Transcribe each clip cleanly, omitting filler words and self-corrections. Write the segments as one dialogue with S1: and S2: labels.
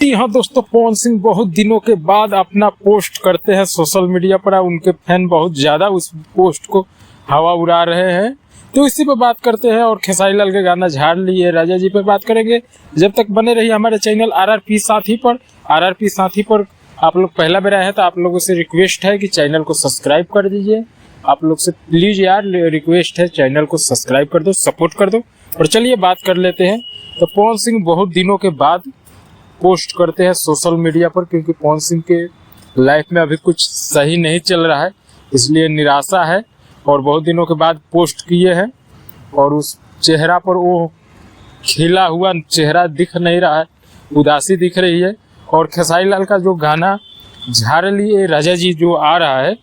S1: जी हाँ दोस्तों, पवन सिंह बहुत दिनों के बाद अपना पोस्ट करते हैं सोशल मीडिया पर। उनके फैन बहुत ज्यादा उस पोस्ट को हवा उड़ा रहे हैं, तो इसी पे बात करते हैं। और खेसारी लाल के गाना झाड़ लिए राजा जी पे बात करेंगे। जब तक बने रहिए हमारे चैनल आरआरपी साथी पर। आप लोग पहला बार आए हैं तो आप लोगों से रिक्वेस्ट है कि चैनल को सब्सक्राइब कर दीजिए। आप लोग से प्लीज यार रिक्वेस्ट है, चैनल को सब्सक्राइब कर दो, सपोर्ट कर दो। और चलिए बात कर लेते हैं। तो पवन सिंह बहुत दिनों के बाद पोस्ट करते हैं सोशल मीडिया पर, क्योंकि पवन सिंह के लाइफ में अभी कुछ सही नहीं चल रहा है, इसलिए निराशा है। और बहुत दिनों के बाद पोस्ट किए हैं और उस चेहरा पर वो खिला हुआ चेहरा दिख नहीं रहा है, उदासी दिख रही है। और खेसारी लाल का जो गाना झाड़ लिए राजा जी जो आ रहा है,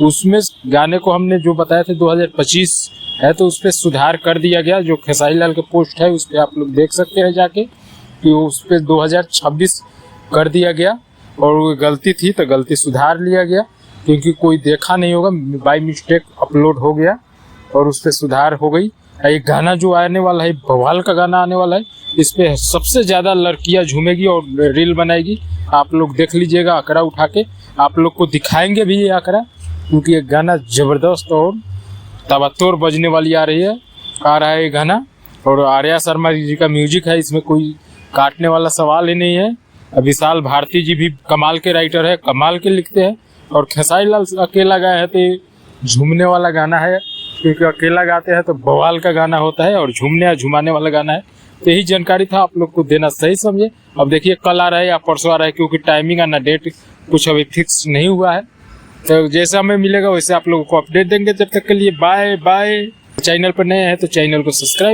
S1: उसमें गाने को हमने जो बताया था 2025 है, तो उस पर सुधार कर दिया गया। जो खेसारी लाल के पोस्ट है उस पर आप लोग देख सकते हैं जाके कि उस पर 2026 कर दिया गया। और वो गलती थी तो गलती सुधार लिया गया, क्योंकि कोई देखा नहीं होगा, बाय मिस्टेक अपलोड हो गया और उस पर सुधार हो गई। ये गाना जो आने वाला है, बवाल का गाना आने वाला है, इस पे सबसे ज़्यादा लड़कियां झूमेगी और रील बनाएगी। आप लोग देख लीजिएगा, आंकड़ा उठा के आप लोग को दिखाएंगे भी ये आंकड़ा, क्योंकि ये गाना ज़बरदस्त और तबातोड़ बजने वाली आ रहा है ये गाना। और आर्या शर्मा जी का म्यूजिक है, इसमें कोई काटने वाला सवाल ही नहीं है। विशाल भारती जी भी कमाल के राइटर है, कमाल के लिखते हैं। और खेसारी लाल अकेला गाए हैं तो ये झूमने वाला गाना है, क्योंकि अकेला गाते हैं तो बवाल का गाना होता है और झूमने या झुमाने वाला गाना है। तो यही जानकारी था, आप लोग को देना सही समझे। अब देखिए कल आ रहा है या परसों आ रहा है, क्योंकि टाइमिंग ना डेट कुछ अभी फिक्स नहीं हुआ है। तो जैसे हमें मिलेगा वैसे आप लोगों को अपडेट देंगे। जब तक के लिए बाय बाय। चैनल पर नए हैं तो चैनल को सब्सक्राइब